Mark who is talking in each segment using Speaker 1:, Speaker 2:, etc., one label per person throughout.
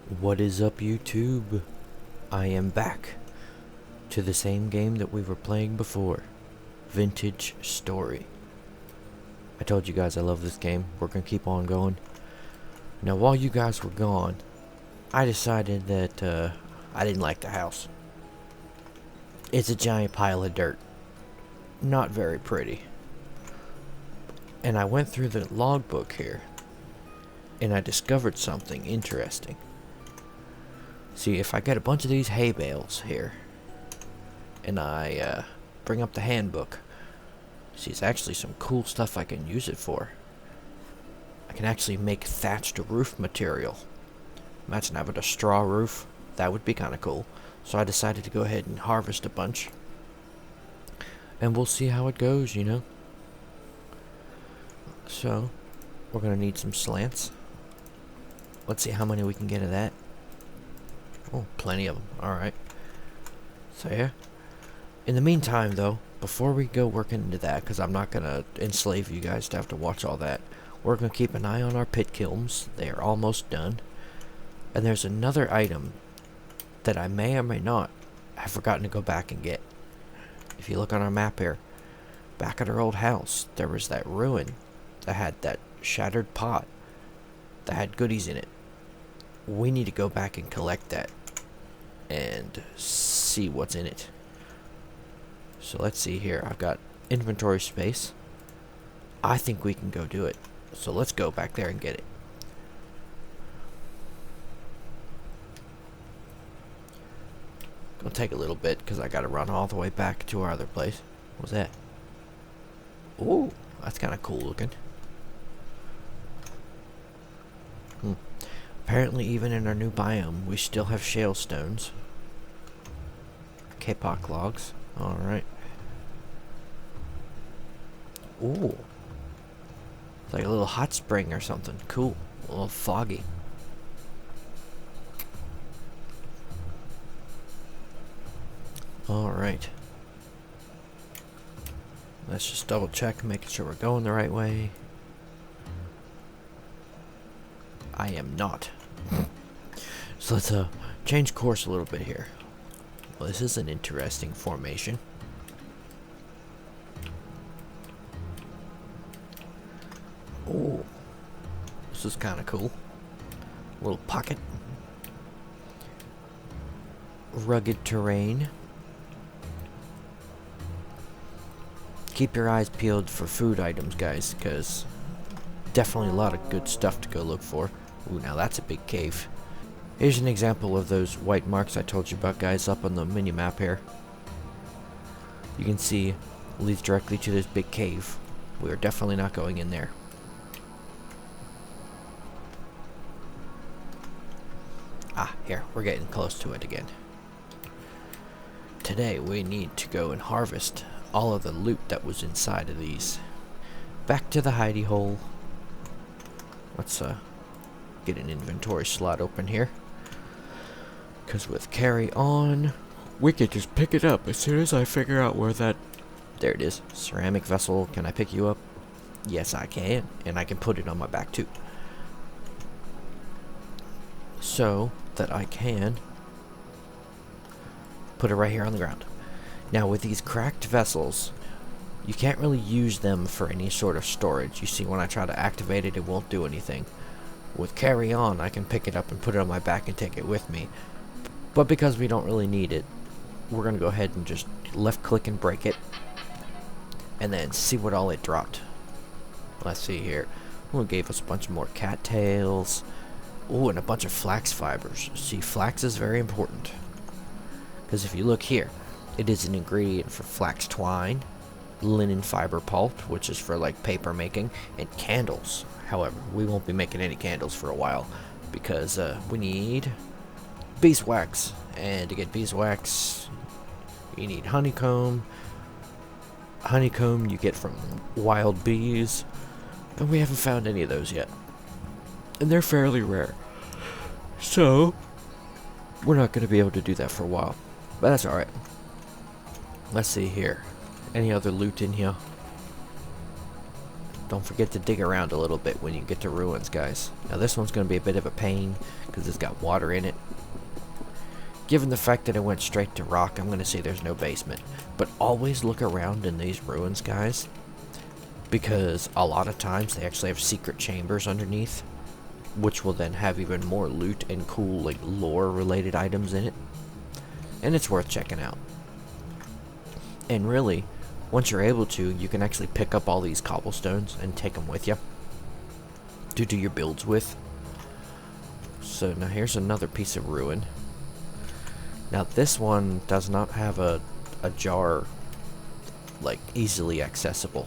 Speaker 1: What is up, YouTube? I am back to the same game that we were playing before, Vintage Story. I told you guys I love this game. We're gonna keep on going. Now, while you guys were gone, I decided that I didn't like the house. It's a giant pile of dirt. Not very pretty. And I went through the logbook here, and I discovered something interesting. See, if I get a bunch of these hay bales here, and I bring up the handbook, see, it's actually some cool stuff I can use it for. I can actually make thatched roof material. Imagine having a straw roof. That would be kind of cool. So I decided to go ahead and harvest a bunch. And we'll see how it goes, you know. So, we're going to need some slants. Let's see how many we can get of that. Oh, plenty of them. Alright. So, yeah. In the meantime, though, before we go working into that, because I'm not going to enslave you guys to have to watch all that, we're going to keep an eye on our pit kilns. They are almost done. And there's another item that I may or may not have forgotten to go back and get. If you look on our map here, back at our old house, there was that ruin that had that shattered pot that had goodies in it. We need to go back and collect that and see what's in it. So let's see here. I've got inventory space. I think we can go do it. So let's go back there and get it. Gonna take a little bit because I gotta run all the way back to our other place. What's that? Ooh, that's kind of cool looking. Apparently, even in our new biome, we still have shale stones. Kapok logs. Alright. Ooh. It's like a little hot spring or something. Cool. A little foggy. Alright. Let's just double check, making sure we're going the right way. I am not. So let's change course a little bit here. Well, this is an interesting formation. Oh, this is kind of cool. Little pocket. Rugged terrain. Keep your eyes peeled for food items, guys, because definitely a lot of good stuff to go look for. Ooh, now that's a big cave. Here's an example of those white marks I told you about, guys, up on the mini map here. You can see it leads directly to this big cave. We are definitely not going in there. Ah, here, we're getting close to it again. Today we need to go and harvest all of the loot that was inside of these. Back to the hidey hole. Let's get an inventory slot open here. Because with carry on, we can just pick it up as soon as I figure out where that... There it is. Ceramic vessel. Can I pick you up? Yes, I can. And I can put it on my back too. So that I can put it right here on the ground. Now with these cracked vessels, you can't really use them for any sort of storage. You see, when I try to activate it, it won't do anything. With carry on, I can pick it up and put it on my back and take it with me. But because we don't really need it, we're going to go ahead and just left click and break it. And then see what all it dropped. Let's see here. Ooh, it gave us a bunch more cattails. Ooh, and a bunch of flax fibers. See, flax is very important. Because if you look here, it is an ingredient for flax twine, linen fiber pulp, which is for like paper making, and candles. However, we won't be making any candles for a while because we need beeswax, and to get beeswax you need honeycomb. Honeycomb you get from wild bees, and we haven't found any of those yet, and they're fairly rare, so we're not going to be able to do that for a while, but that's alright. Let's see here. Any other loot in here? don't forget to dig around a little bit when you get to ruins, guys. Now this one's going to be a bit of a pain because it's got water in it. Given the fact that it went straight to rock, I'm going to say there's no basement. But always look around in these ruins, guys, because a lot of times they actually have secret chambers underneath, which will then have even more loot and cool, like, lore-related items in it. And it's worth checking out. And really, once you're able to, you can actually pick up all these cobblestones and take them with you to do your builds with. So now here's another piece of ruin. Now this one does not have a jar, like, easily accessible.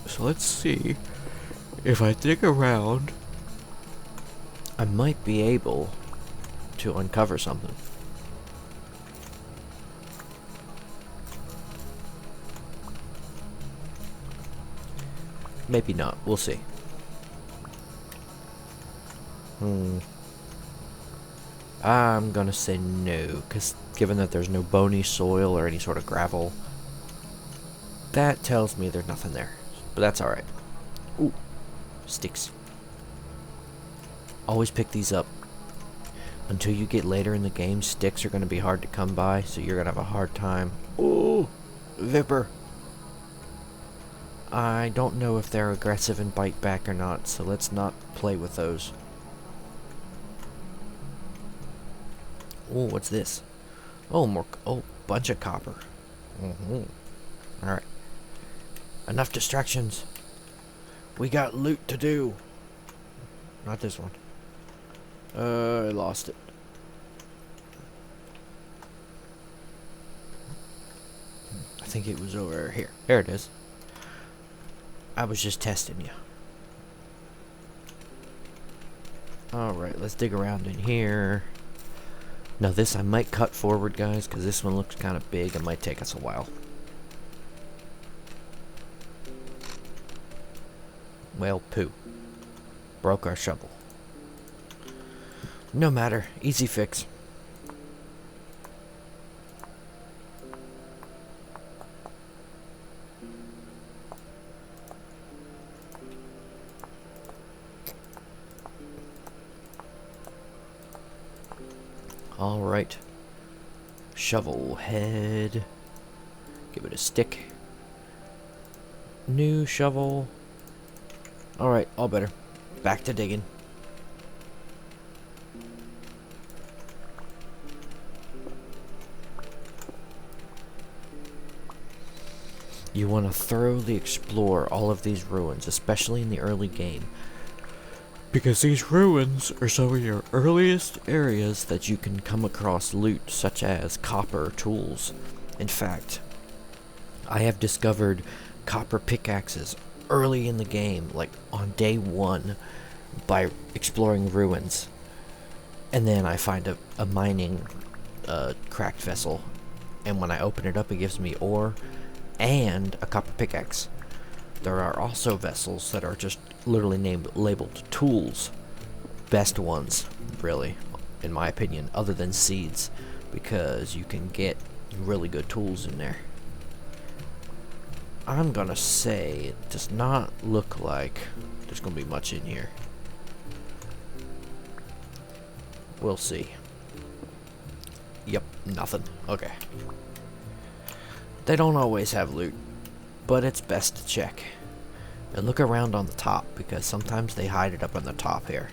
Speaker 1: So let's see if I dig around, I might be able to uncover something. Maybe not. We'll see. I'm gonna say no, because given that there's no bony soil or any sort of gravel, that tells me there's nothing there. But that's alright. Ooh, sticks. Always pick these up. Until you get later in the game, sticks are gonna be hard to come by, so you're gonna have a hard time. Ooh, Viper. I don't know if they're aggressive and bite back or not, so let's not play with those. Oh, what's this? Oh, more. Oh, bunch of copper. Alright. Enough distractions. We got loot to do. Not this one. I lost it. I think it was over here. There it is. I was just testing you. Alright, let's dig around in here. Now this I might cut forward, guys, because this one looks kind of big. It might take us a while. Well, poo. Broke our shovel. No matter. Easy fix. Alright. Shovel head. Give it a stick. New shovel. Alright, all better. Back to digging. You want to thoroughly explore all of these ruins, especially in the early game, because these ruins are some of your earliest areas that you can come across loot, such as copper tools. In fact, I have discovered copper pickaxes early in the game, like on day 1, by exploring ruins. And then I find a mining cracked vessel, and when I open it up, it gives me ore and a copper pickaxe. There are also vessels that are just literally labeled tools. Best ones, really, in my opinion, other than seeds, because you can get really good tools in there. I'm gonna say it does not look like there's gonna be much in here. We'll see. Yep, nothing. Okay. They don't always have loot, but it's best to check. And look around on the top, because sometimes they hide it up on the top here.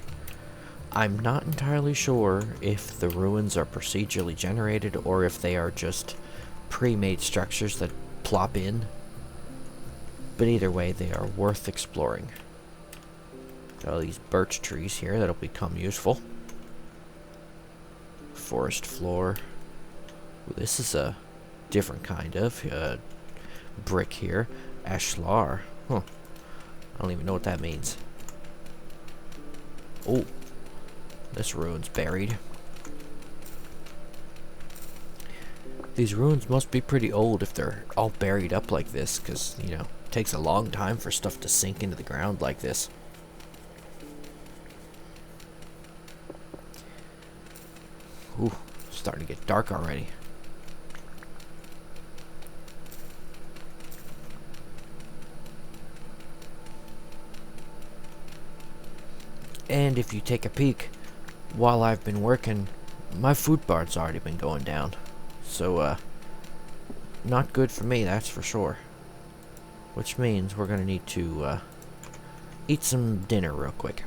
Speaker 1: I'm not entirely sure if the ruins are procedurally generated or if they are just pre-made structures that plop in. But either way, they are worth exploring. Got all these birch trees here that'll become useful. Forest floor. Ooh, this is a different kind of brick here. Ashlar. Huh. I don't even know what that means. Oh, this ruin's buried. These ruins must be pretty old if they're all buried up like this, because, you know, it takes a long time for stuff to sink into the ground like this. Ooh, it's starting to get dark already. And if you take a peek, while I've been working, my food bar's already been going down. So, not good for me, that's for sure. Which means we're gonna need to, eat some dinner real quick.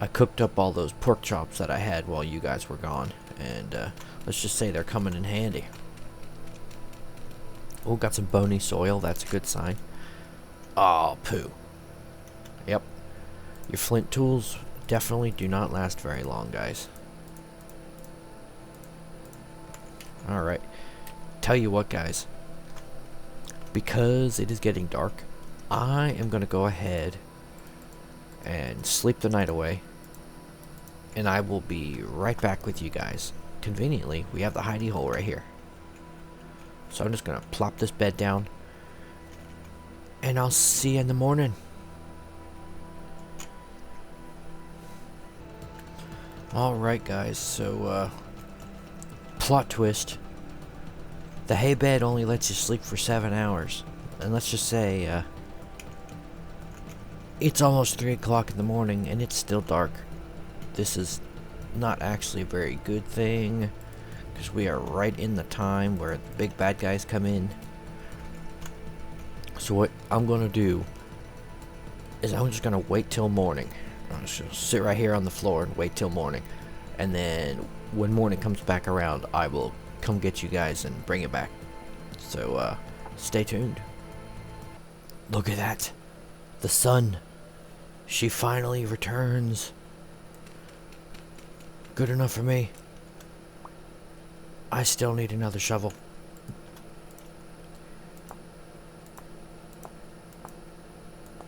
Speaker 1: I cooked up all those pork chops that I had while you guys were gone, and let's just say they're coming in handy. Oh, got some bony soil, that's a good sign. Oh, poo. Yep. Your flint tools definitely do not last very long, guys. Alright. Tell you what, guys. Because it is getting dark, I am going to go ahead and sleep the night away. And I will be right back with you guys. Conveniently, we have the hidey hole right here. So I'm just going to plop this bed down. And I'll see you in the morning. Alright guys, so plot twist. The hay bed only lets you sleep for 7 hours. And let's just say, it's almost 3 o'clock in the morning and it's still dark. This is not actually a very good thing, because we are right in the time where the big bad guys come in. So what I'm going to do is I'm just going to wait till morning. I'm just going to sit right here on the floor and wait till morning. And then when morning comes back around, I will come get you guys and bring it back. So, stay tuned. Look at that. The sun. She finally returns. Good enough for me. I still need another shovel.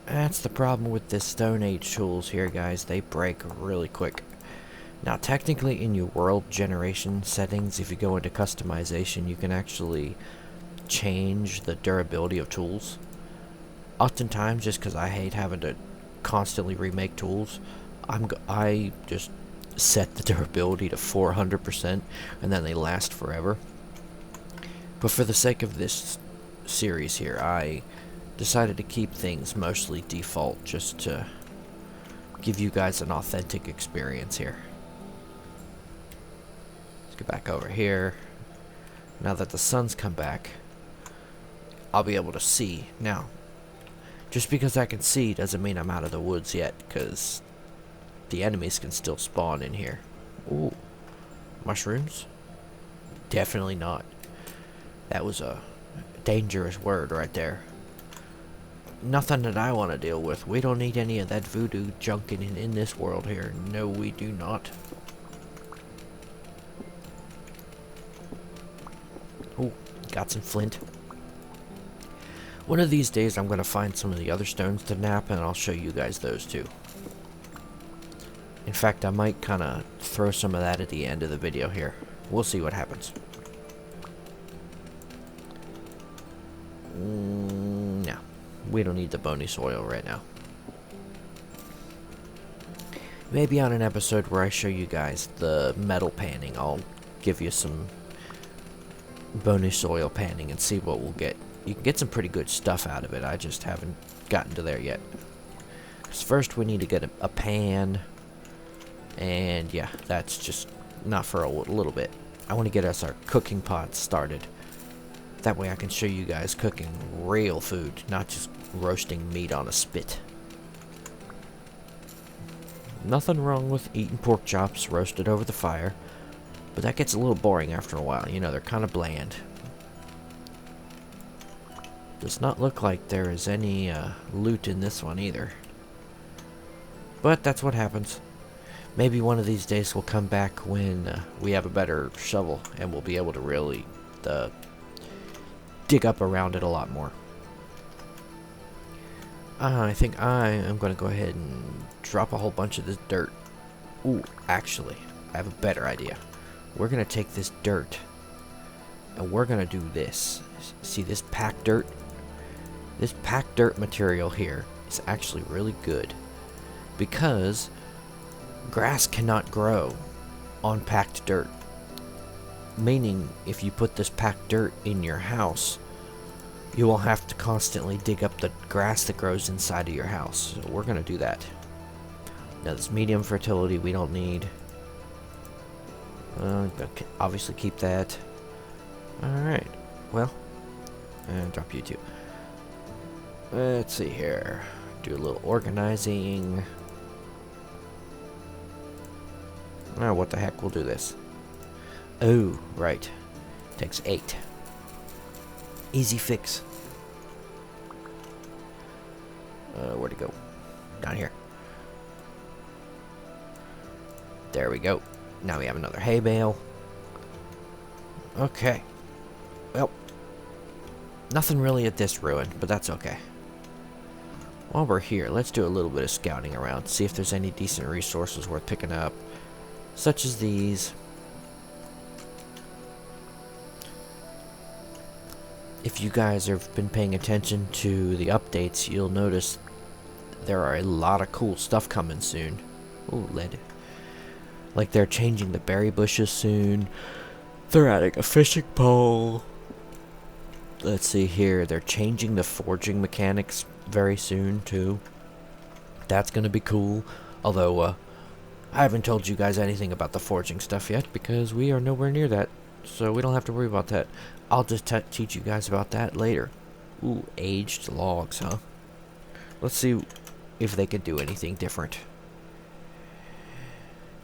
Speaker 1: That's the problem with this Stone Age tools here, guys. They break really quick. Now, technically, in your world generation settings, if you go into customization, you can actually change the durability of tools. Oftentimes, just because I hate having to constantly remake tools, I just set the durability to 400%, and then they last forever. But for the sake of this series here, I decided to keep things mostly default, just to give you guys an authentic experience here. Let's get back over here. Now that the sun's come back, I'll be able to see. Now, just because I can see doesn't mean I'm out of the woods yet, because the enemies can still spawn in here. Ooh, mushrooms? Definitely not. That was a dangerous word right there. Nothing that I want to deal with. We don't need any of that voodoo junk in this world here. No, we do not. Ooh, got some flint. One of these days I'm going to find some of the other stones to nap, and I'll show you guys those too. In fact, I might kind of throw some of that at the end of the video here. We'll see what happens. No, we don't need the bony soil right now. Maybe on an episode where I show you guys the metal panning, I'll give you some bony soil panning and see what we'll get. You can get some pretty good stuff out of it. I just haven't gotten to there yet. 'Cause first we need to get a pan. And yeah, that's just not for a little bit. I want to get us our cooking pot started. That way I can show you guys cooking real food, not just roasting meat on a spit. Nothing wrong with eating pork chops roasted over the fire, but that gets a little boring after a while. You know, they're kind of bland. Does not look like there is any loot in this one either. But that's what happens. Maybe one of these days we'll come back when we have a better shovel and we'll be able to really dig up around it a lot more. I think I am going to go ahead and drop a whole bunch of this dirt. Ooh, actually, I have a better idea. We're going to take this dirt and we're going to do this. See this packed dirt? This packed dirt material here is actually really good, because grass cannot grow on packed dirt. Meaning, if you put this packed dirt in your house, you won't have to constantly dig up the grass that grows inside of your house. So we're going to do that. Now this medium fertility we don't need. Obviously keep that. Alright, well, and drop you too. Let's see here. Do a little organizing. Oh, what the heck, we'll do this. Oh, right. Takes 8. Easy fix. Where'd it go? Down here. There we go. Now we have another hay bale. Okay. Well, nothing really at this ruin, but that's okay. While we're here, let's do a little bit of scouting around, see if there's any decent resources worth picking up, such as these. If you guys have been paying attention to the updates, you'll notice there are a lot of cool stuff coming soon. Ooh, lead. Like they're changing the berry bushes soon. They're adding a fishing pole. Let's see here. They're changing the forging mechanics very soon too. That's gonna be cool. Although I haven't told you guys anything about the forging stuff yet because we are nowhere near that. So we don't have to worry about that. I'll just teach you guys about that later. Ooh, aged logs, huh? Let's see if they could do anything different.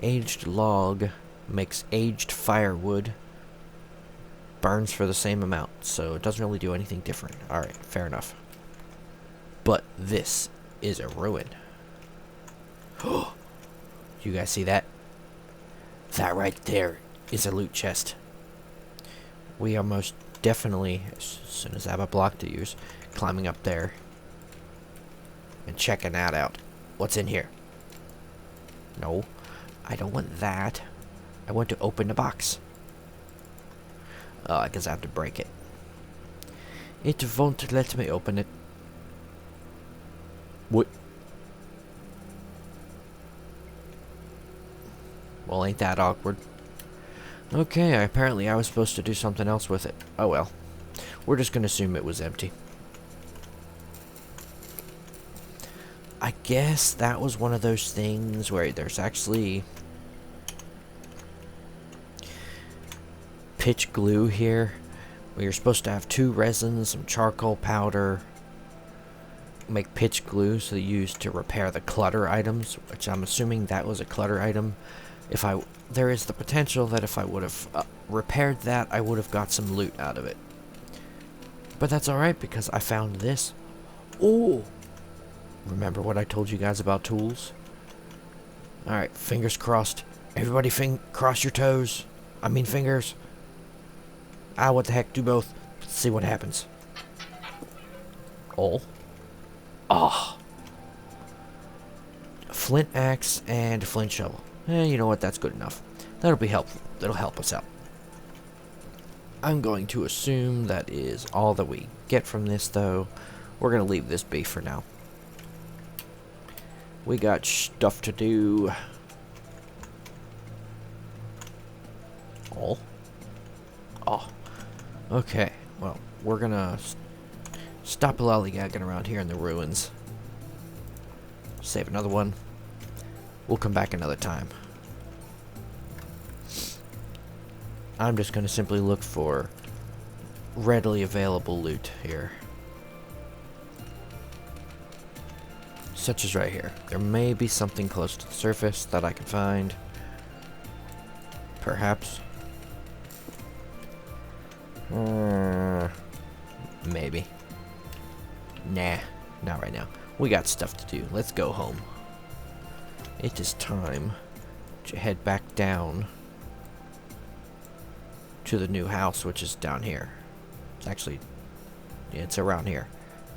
Speaker 1: Aged log makes aged firewood. Burns for the same amount, so it doesn't really do anything different. Alright, fair enough. But this is a ruin. You guys see that? That right there is a loot chest. We are most definitely, as soon as I have a block to use, climbing up there and checking that out. What's in here? No, I don't want that. I want to open the box. Oh, I guess I have to break it. It won't let me open it. What? Well, ain't that awkward. Okay, apparently I was supposed to do something else with it. Oh well. We're just gonna assume it was empty. I guess that was one of those things where there's actually pitch glue here. Where you're supposed to have 2 resins, some charcoal powder, make pitch glue so you use to repair the clutter items, which I'm assuming that was a clutter item. There is the potential that if I would have repaired that, I would have got some loot out of it. But that's alright because I found this. Oh! Remember what I told you guys about tools? Alright, fingers crossed. Everybody cross your toes. I mean fingers. Ah, what the heck, do both. Let's see what happens. Oh. Ah. Flint axe and flint shovel. You know what, that's good enough. That'll be helpful. That'll help us out. I'm going to assume that is all that we get from this, though. We're going to leave this be for now. We got stuff to do. Oh. Oh. Okay. Well, we're going to stop lollygagging around here in the ruins. Save another one. We'll come back another time. I'm just going to simply look for readily available loot here. Such as right here. There may be something close to the surface that I can find. Perhaps. Maybe. Nah, not right now. We got stuff to do. Let's go home. It is time to head back down to the new house, which is down here. It's actually, yeah, it's around here.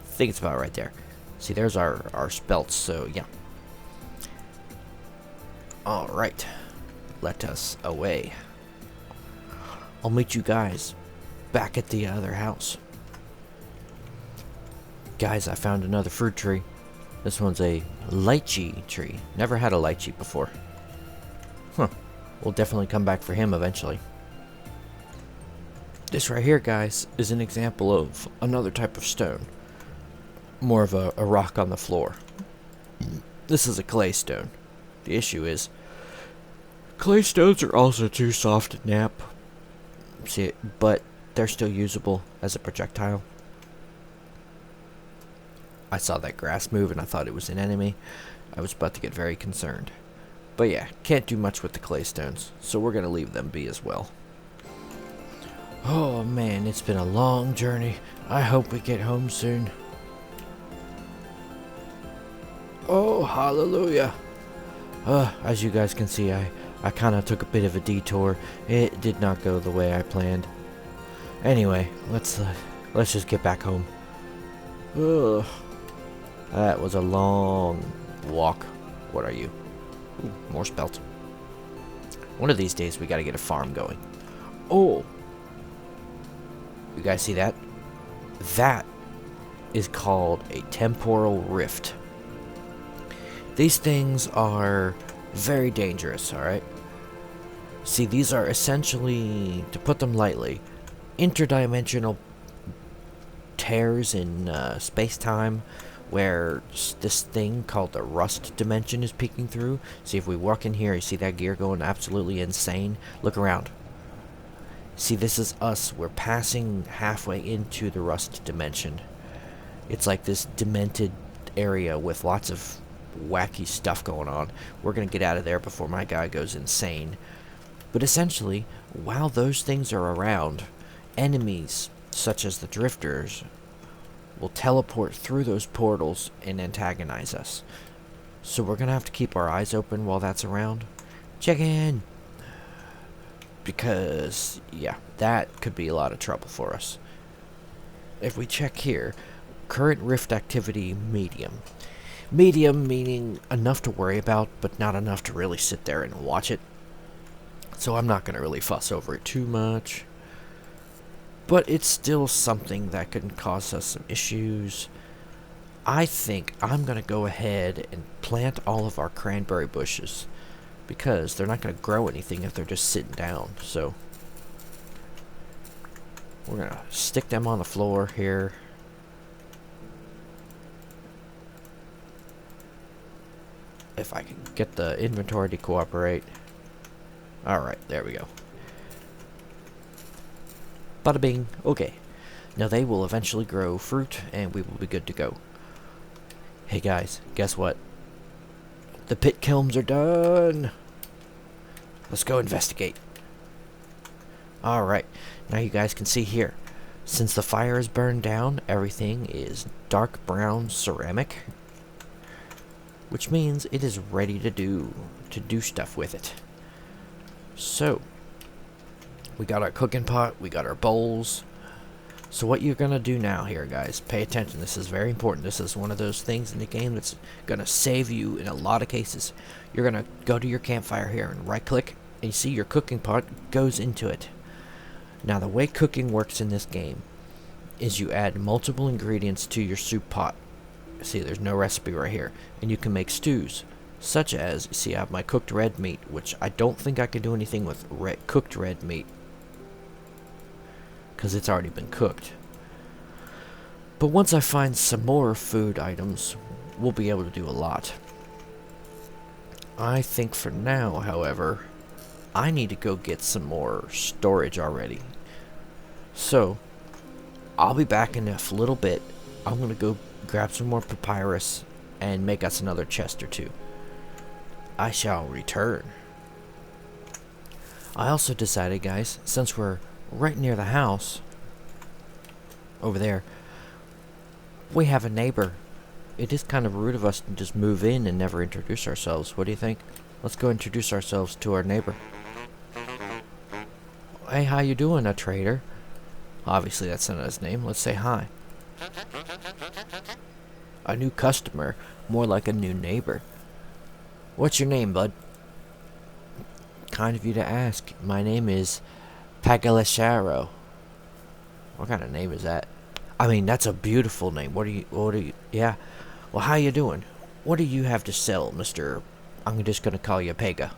Speaker 1: I think it's about right there. See, there's our spelts, so yeah. Alright. Let us away. I'll meet you guys back at the other house. Guys, I found another fruit tree. This one's a lychee tree. Never had a lychee before. Huh. We'll definitely come back for him eventually. This right here, guys, is an example of another type of stone. More of a rock on the floor. This is a clay stone. The issue is, clay stones are also too soft to nap. See, but they're still usable as a projectile. I saw that grass move and I thought it was an enemy. I was about to get very concerned. But yeah, can't do much with the clay stones, so we're going to leave them be as well. Oh man, it's been a long journey. I hope we get home soon. Oh, hallelujah. As you guys can see, I kind of took a bit of a detour. It did not go the way I planned. Anyway, let's just get back home. Ugh. That was a long walk. What are you? Ooh, more spelt. One of these days we gotta get a farm going. Oh! You guys see that? That is called a temporal rift. These things are very dangerous, alright? See, these are essentially, to put them lightly, interdimensional tears in space-time where this thing called the rust dimension is peeking through. See, if we walk in here, you see that gear going absolutely insane? Look around. See, this is us. We're passing halfway into the rust dimension. It's like this demented area with lots of wacky stuff going on. We're going to get out of there before my guy goes insane. But essentially, while those things are around, enemies, such as the drifters, will teleport through those portals and antagonize us. So we're going to have to keep our eyes open while that's around. Check in! Because, yeah, that could be a lot of trouble for us. If we check here, current rift activity medium. Medium meaning enough to worry about, but not enough to really sit there and watch it. So I'm not going to really fuss over it too much. But it's still something that can cause us some issues. I think I'm going to go ahead and plant all of our cranberry bushes, because they're not going to grow anything if they're just sitting down. So we're going to stick them on the floor here. If I can get the inventory to cooperate. Alright, there we go. Bada bing. Okay. Now they will eventually grow fruit and we will be good to go. Hey guys, guess what? The pit kilns are done. Let's go investigate. Alright. Now you guys can see here. Since the fire is burned down, everything is dark brown ceramic. Which means it is ready to do stuff with it. So, we got our cooking pot, we got our bowls. So what you're going to do now here, guys, pay attention. This is very important. This is one of those things in the game that's going to save you in a lot of cases. You're going to go to your campfire here and right click, and you see your cooking pot goes into it. Now the way cooking works in this game is you add multiple ingredients to your soup pot. See, there's no recipe right here. And you can make stews, such as, see, I have my cooked red meat, which I don't think I can do anything with cooked red meat, because it's already been cooked. But once I find some more food items, we'll be able to do a lot. I think for now, however, I need to go get some more storage already. So, I'll be back in a little bit. I'm going to go grab some more papyrus and make us another chest or two. I shall return. I also decided, guys, since we're right near the house over there, we have a neighbor. It is kind of rude of us to just move in and never introduce ourselves. What do you think? Let's go introduce ourselves to our neighbor. Hey, how you doing, a trader? Obviously that's not his name. Let's say hi. A new customer, more like a new neighbor. What's your name, bud? Kind of you to ask. My name is Pagalesharo. What kind of name is that? I mean, that's a beautiful name. What do you, yeah. Well, how you doing? What do you have to sell, Mr. I'm just gonna call you Pega.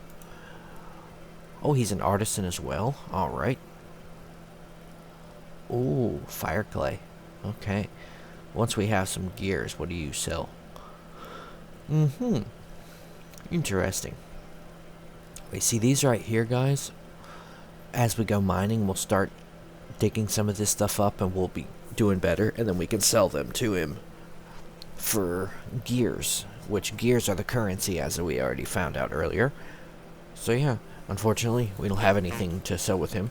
Speaker 1: Oh, he's an artisan as well? Alright. Ooh, fire clay. Okay. Once we have some gears, what do you sell? Mm-hmm. Interesting. Wait, see these right here, guys? As we go mining, we'll start digging some of this stuff up and we'll be doing better, and then we can sell them to him for gears, which gears are the currency, as we already found out earlier. So yeah, unfortunately, we don't have anything to sell with him.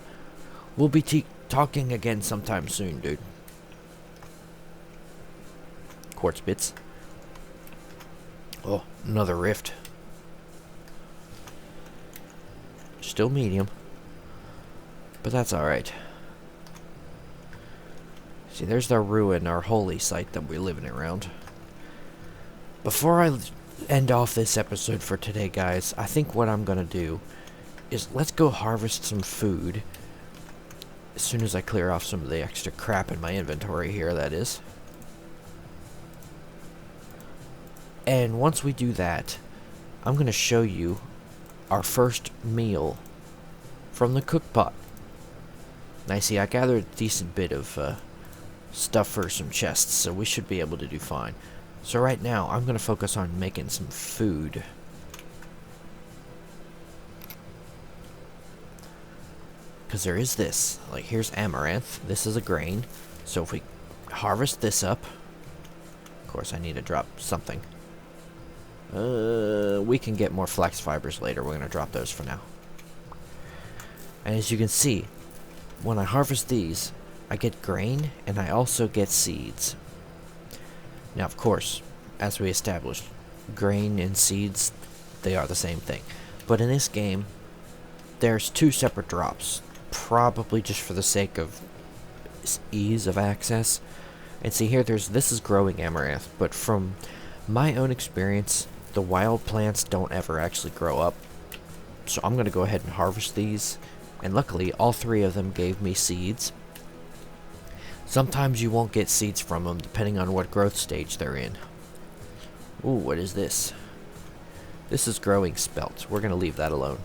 Speaker 1: We'll be talking again sometime soon, dude. Quartz bits. Oh, another rift. Still medium, but that's alright. See, there's the ruin, our holy site that we're living around. Before I end off this episode for today, guys, I think what I'm gonna do is let's go harvest some food as soon as I clear off some of the extra crap in my inventory here, that is. And once we do that, I'm gonna show you our first meal from the cook pot. Now, see, I gathered a decent bit of stuff for some chests, so we should be able to do fine. So right now, I'm going to focus on making some food. Because there is this. Like, here's amaranth. This is a grain. So if we harvest this up... Of course, I need to drop something. We can get more flax fibers later. We're going to drop those for now. And as you can see, when I harvest these, I get grain, and I also get seeds. Now, of course, as we established, grain and seeds, they are the same thing. But in this game, there's two separate drops, probably just for the sake of ease of access. And see here, this is growing amaranth, but from my own experience, the wild plants don't ever actually grow up. So I'm going to go ahead and harvest these, and luckily, all three of them gave me seeds. Sometimes you won't get seeds from them, depending on what growth stage they're in. Ooh, what is this? This is growing spelt. We're going to leave that alone.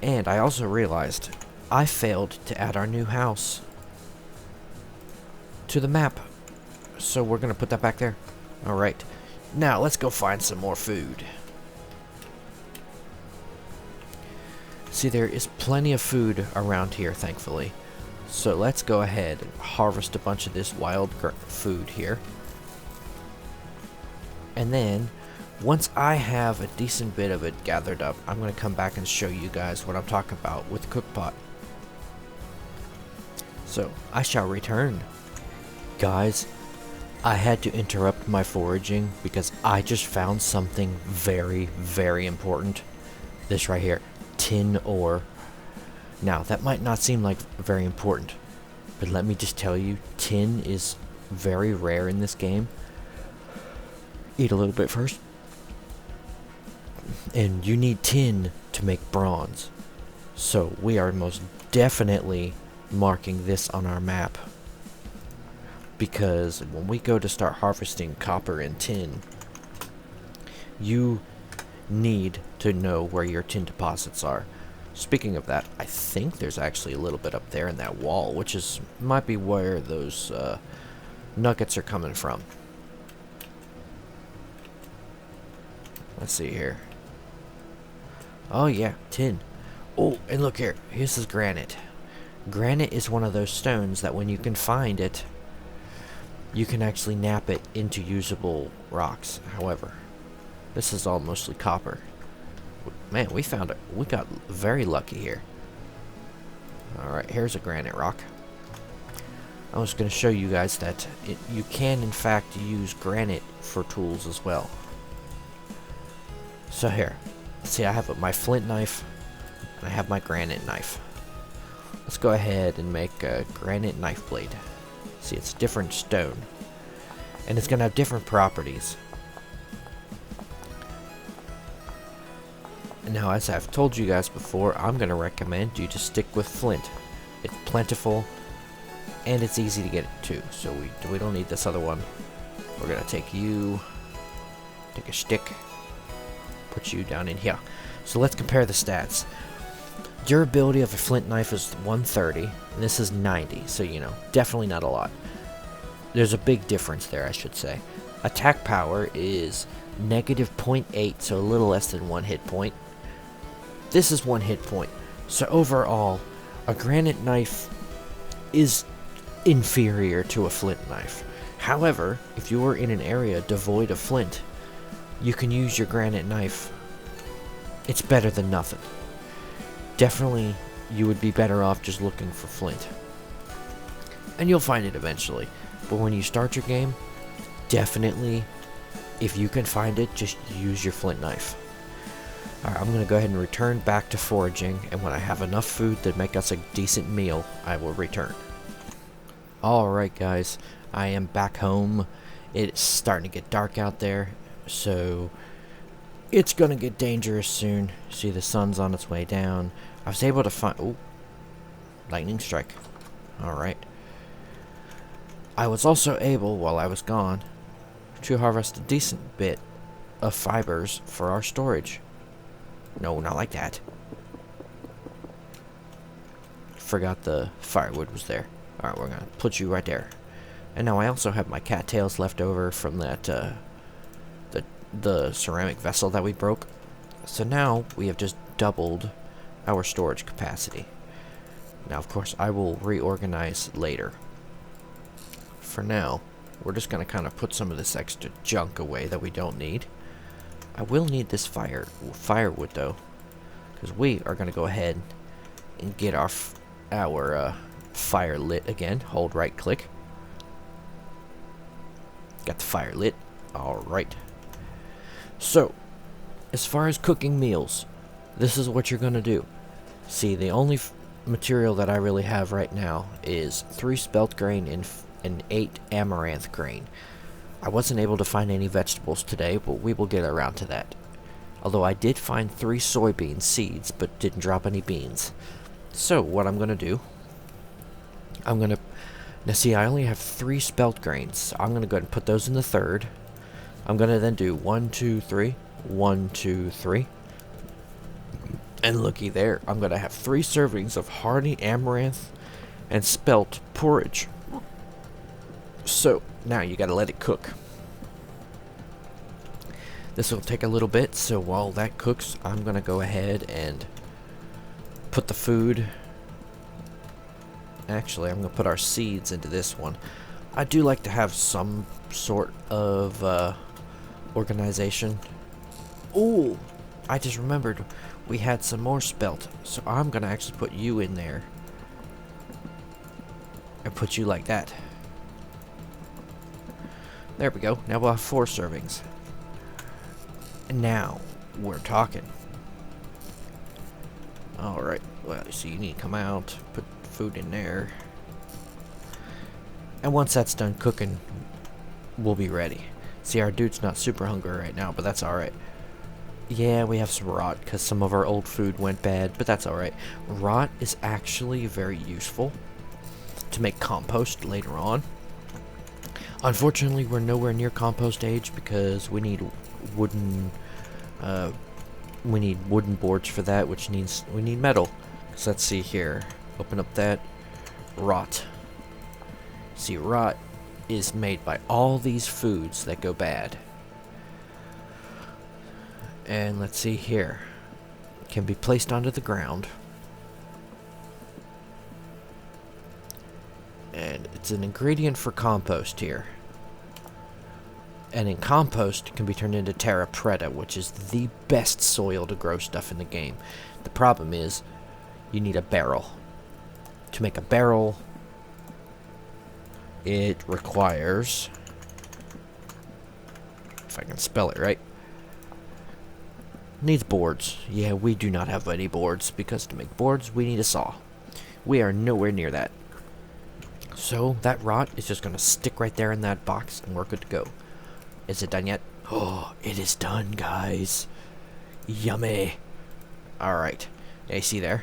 Speaker 1: And I also realized I failed to add our new house to the map. So we're going to put that back there. Alright. Now, let's go find some more food. See, there is plenty of food around here, thankfully. So let's go ahead and harvest a bunch of this wild food here. And then, once I have a decent bit of it gathered up, I'm going to come back and show you guys what I'm talking about with the cookpot. So, I shall return. Guys, I had to interrupt my foraging because I just found something very, very important. This right here, tin ore. Now, that might not seem like very important, but let me just tell you, tin is very rare in this game. Eat a little bit first. And you need tin to make bronze. So, we are most definitely marking this on our map. Because when we go to start harvesting copper and tin, you need to know where your tin deposits are. Speaking of that, I think there's actually a little bit up there in that wall, which might be where those nuggets are coming from. Let's see here. Oh yeah, tin. Oh, and look here. This is granite. Granite is one of those stones that when you can find it, you can actually nap it into usable rocks. However, this is all mostly copper. Man, we found it. We got very lucky here. Alright, here's a granite rock. I was going to show you guys that you can, in fact, use granite for tools as well. So here. See, I have my flint knife, and I have my granite knife. Let's go ahead and make a granite knife blade. See, it's a different stone. And it's going to have different properties. Now, as I've told you guys before, I'm going to recommend you to stick with flint. It's plentiful, and it's easy to get it too, so we don't need this other one. We're going to take a stick, put you down in here. So let's compare the stats. Durability of a flint knife is 130, and this is 90, so you know, definitely not a lot. There's a big difference there, I should say. Attack power is negative 0.8, so a little less than 1 hit point. This is 1 hit point. So overall, a granite knife is inferior to a flint knife. However, if you are in an area devoid of flint, you can use your granite knife. It's better than nothing. Definitely, you would be better off just looking for flint. And you'll find it eventually. But when you start your game, definitely, if you can find it, just use your flint knife. Alright, I'm going to go ahead and return back to foraging, and when I have enough food to make us a decent meal, I will return. Alright guys, I am back home. It's starting to get dark out there, so it's going to get dangerous soon. See, the sun's on its way down. I was able to find... Oh, lightning strike. Alright. I was also able, while I was gone, to harvest a decent bit of fibers for our storage. No, not like that. Forgot the firewood was there. Alright, we're gonna put you right there. And now I also have my cattails left over from that, the ceramic vessel that we broke. So now we have just doubled our storage capacity. Now, of course, I will reorganize later. For now, we're just gonna kind of put some of this extra junk away that we don't need. I will need this firewood though, because we are going to go ahead and get our fire lit again. Hold right click. Got the fire lit. Alright. So, as far as cooking meals, this is what you're going to do. See, the only material that I really have right now is 3 spelt grain and 8 amaranth grain. I wasn't able to find any vegetables today, but we will get around to that. Although I did find 3 soybean seeds, but didn't drop any beans. So, what I'm going to do, now see, I only have 3 spelt grains. So I'm going to go ahead and put those in the third. I'm going to then do 1, 2, 3, 1, 2, 3. And looky there, I'm going to have 3 servings of hearty amaranth and spelt porridge. So, now you gotta let it cook. This will take a little bit, so while that cooks, I'm gonna go ahead and put the food. Actually, I'm gonna put our seeds into this one. I do like to have some sort of organization. Ooh, I just remembered we had some more spelt, so I'm gonna actually put you in there and put you like that. There we go. Now we'll have 4 servings. And now we're talking. Alright. Well, so you need to come out, put food in there. And once that's done cooking, we'll be ready. See, our dude's not super hungry right now, but that's alright. Yeah, we have some rot because some of our old food went bad, but that's alright. Rot is actually very useful to make compost later on. Unfortunately, we're nowhere near compost age because we need wooden boards for that, which means we need metal. So let's see here. Open up that rot. See, rot is made by all these foods that go bad. And let's see here. It can be placed onto the ground. And it's an ingredient for compost here. And in compost, it can be turned into terra preta, which is the best soil to grow stuff in the game. The problem is, you need a barrel. To make a barrel, it requires, if I can spell it right, needs boards. Yeah, we do not have any boards, because to make boards, we need a saw. We are nowhere near that. So, that rot is just going to stick right there in that box, and we're good to go. Is it done yet? Oh, it is done, guys. Yummy. Alright. Yeah, you see there?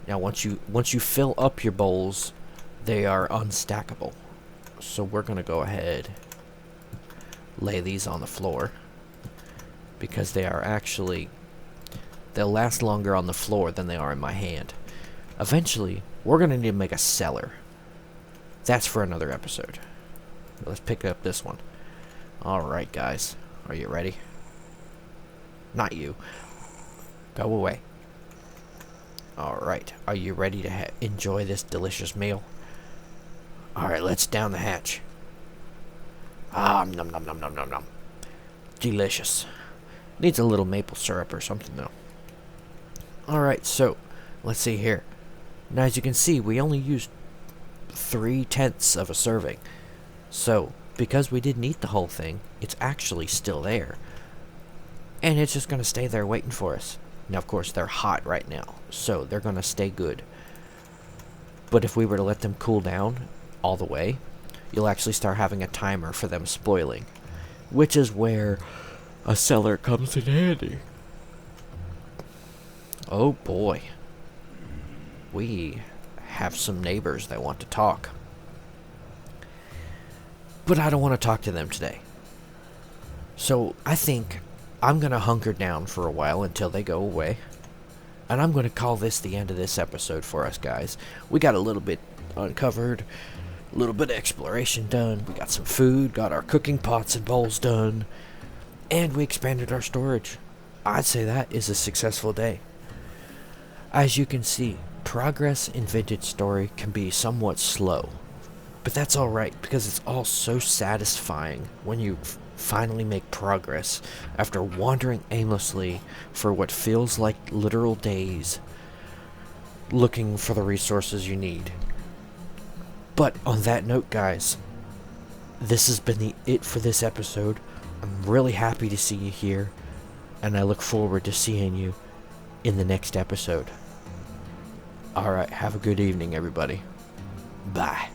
Speaker 1: Now, once you fill up your bowls, they are unstackable. So we're going to go ahead, lay these on the floor, because they are actually They'll last longer on the floor than they are in my hand. Eventually, we're going to need to make a cellar. That's for another episode. Let's pick up this one. Alright, guys. Are you ready? Not you. Go away. Alright. Are you ready to enjoy this delicious meal? Alright, let's down the hatch. Nom nom nom nom nom nom. Delicious. Needs a little maple syrup or something, though. Alright, so, let's see here. Now, as you can see, we only used 3/10 of a serving. So, because we didn't eat the whole thing, it's actually still there. And it's just going to stay there waiting for us. Now, of course, they're hot right now, so they're going to stay good. But if we were to let them cool down all the way, you'll actually start having a timer for them spoiling. Which is where a cellar comes in handy. Oh boy. We have some neighbors that want to talk. But I don't want to talk to them today. So I think I'm going to hunker down for a while until they go away. And I'm going to call this the end of this episode for us, guys. We got a little bit uncovered, a little bit of exploration done. We got some food, got our cooking pots and bowls done, and we expanded our storage. I'd say that is a successful day. As you can see, progress in Vintage Story can be somewhat slow. But that's alright, because it's all so satisfying when you finally make progress after wandering aimlessly for what feels like literal days looking for the resources you need. But on that note, guys, this has been it for this episode. I'm really happy to see you here, and I look forward to seeing you in the next episode. Alright, have a good evening, everybody. Bye.